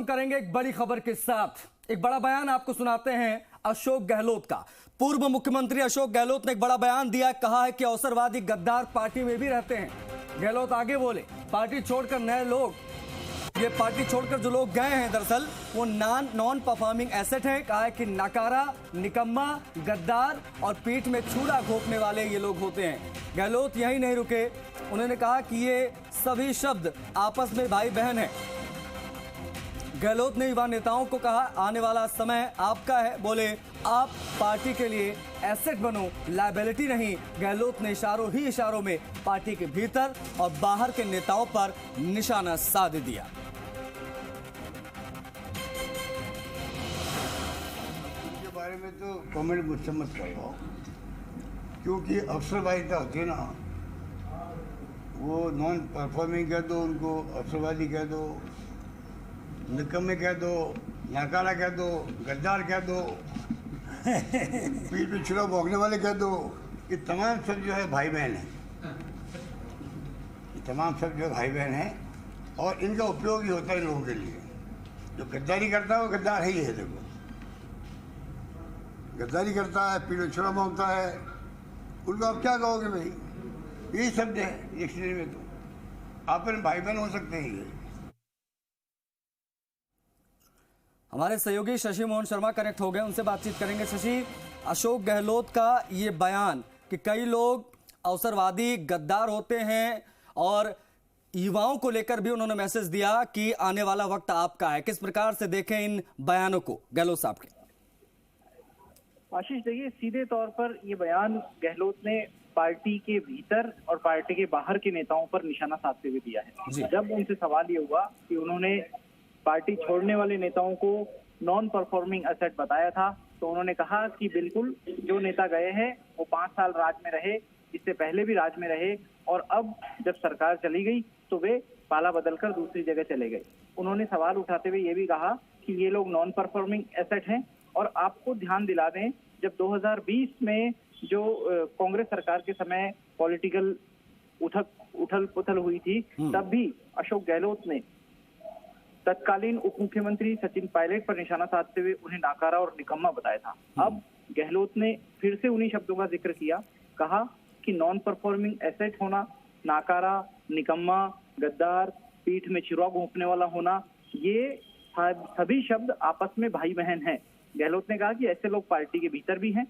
करेंगे एक बड़ी खबर के साथ। एक बड़ा बयान आपको सुनाते हैं अशोक गहलोत का। पूर्व मुख्यमंत्री अशोक गहलोत ने एक बड़ा बयान दिया, कहा है कि अवसरवादी गद्दार पार्टी में भी रहते हैं। गहलोत आगे बोले, पार्टी छोड़कर नए लोग, ये पार्टी छोड़कर जो लोग गए हैं दरअसल वो नॉन परफॉर्मिंग एसेट है। कहा है कि नकारा, निकम्मा, गद्दार और पीठ में छुरा घोंपने वाले ये लोग होते हैं। गहलोत यही नहीं रुके, उन्होंने कहा कि ये सभी शब्द आपस में भाई बहन हैं। गहलोत ने युवा नेताओं को कहा, आने वाला समय आपका है। बोले, आप पार्टी के लिए एसेट बनो, लायबिलिटी नहीं। गहलोत ने इशारों में पार्टी के भीतर और बाहर के नेताओं पर निशाना साध दिया। के बारे में तो कमेंट मुझसे मत करवाओ, क्योंकि अवसरवादिता होती है ना, वो नॉन परफॉर्मिंग कह दो, उनको अवसरवादी कह दो, निकम्मे कह दो, नाकारा कह दो, गद्दार कह दो, पीठ पे छुरा भोंकने वाले कह दो। ये तमाम सब जो है भाई बहन हैं, ये तमाम सब जो है भाई बहन हैं और इनका उपयोग ही होता है लोगों के लिए। जो गद्दारी करता है वो गद्दार ही है। देखो, गद्दारी करता है, पीठ पे छुरा भोंकता है, उनको आप क्या कहोगे भाई? यही शब्द है डिक्शनरी में। तो आप भाई बहन हो सकते हैं। ये हमारे सहयोगी शशि मोहन शर्मा कनेक्ट हो गए, उनसे बातचीत करेंगे। शशि, अशोक गहलोत का ये बयान कि कई लोग अवसरवादी गद्दार होते हैं और युवाओं को लेकर भी उन्होंने मैसेज दिया कि आने वाला वक्त आपका है, किस प्रकार से देखें इन बयानों को गहलोत साहब के? आशीष, देखिए, सीधे तौर पर ये बयान गहलोत ने पार्टी के भीतर और पार्टी के बाहर के नेताओं पर निशाना साधते हुए दिया है। जब उनसे सवाल ये हुआ कि उन्होंने पार्टी छोड़ने वाले नेताओं को नॉन परफॉर्मिंग एसेट बताया था, तो उन्होंने कहा कि बिल्कुल, जो नेता गए हैं वो 5 साल राज में रहे, इससे पहले भी राज में रहे, और अब जब सरकार चली गई तो वे पाला बदलकर दूसरी जगह चले गए। उन्होंने सवाल उठाते हुए ये भी कहा कि ये लोग नॉन परफॉर्मिंग एसेट हैं। और आपको ध्यान दिला दें, जब 2020 में जो कांग्रेस सरकार के समय पॉलिटिकल उथल पुथल हुई थी, तब भी अशोक गहलोत ने तत्कालीन उप मुख्यमंत्री सचिन पायलट पर निशाना साधते हुए उन्हें नाकारा और निकम्मा बताया था। अब गहलोत ने फिर से उन्हीं शब्दों का जिक्र किया, कहा कि नॉन परफॉर्मिंग एसेट होना, नाकारा, निकम्मा, गद्दार, पीठ में छुरा घोंपने वाला होना, ये सभी शब्द आपस में भाई बहन हैं। गहलोत ने कहा कि ऐसे लोग पार्टी के भीतर भी हैं,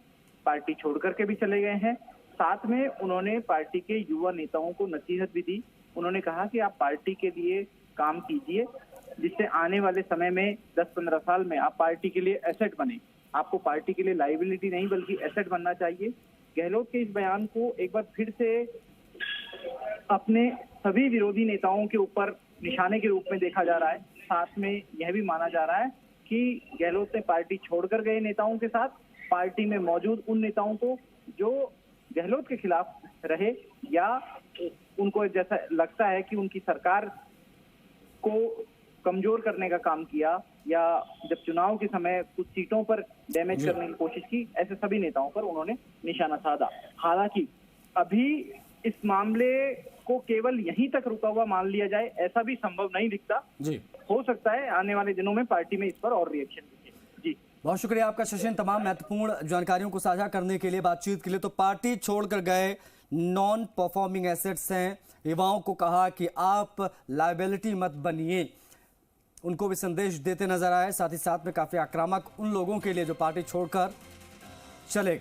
पार्टी छोड़ करके भी चले गए हैं। साथ में उन्होंने पार्टी के युवा नेताओं को नसीहत भी दी। उन्होंने कहा कि आप पार्टी के लिए काम कीजिए, जिससे आने वाले समय में 10-15 साल में आप पार्टी के लिए एसेट बने। आपको पार्टी के लिए लायबिलिटी नहीं बल्कि एसेट बनना चाहिए। गहलोत के इस बयान को एक बार फिर से अपने सभी विरोधी नेताओं के ऊपर निशाने के रूप में देखा जा रहा है। साथ में यह भी माना जा रहा है कि गहलोत ने पार्टी छोड़कर गए नेताओं के साथ पार्टी में मौजूद उन नेताओं को जो गहलोत के खिलाफ रहे, या उनको जैसा लगता है कि उनकी सरकार को कमजोर करने का काम किया, या जब चुनाव के समय कुछ सीटों पर डैमेज करने की कोशिश की, ऐसे सभी नेताओं पर उन्होंने निशाना साधा। हालांकि अभी इस मामले को केवल यहीं तक रुका हुआ मान लिया जाए, ऐसा भी संभव नहीं दिखता। हो सकता है आने वाले दिनों में पार्टी में इस पर और रिएक्शन दिखे। जी, बहुत शुक्रिया आपका शशि, तमाम महत्वपूर्ण जानकारियों को साझा करने के लिए, बातचीत के लिए। तो पार्टी छोड़कर गए नॉन परफॉर्मिंग एसेट्स हैं, युवाओं को कहा कि आप लायबिलिटी मत बनिए, उनको भी संदेश देते नजर आए। साथ ही साथ में काफी आक्रामक उन लोगों के लिए जो पार्टी छोड़कर चले गए।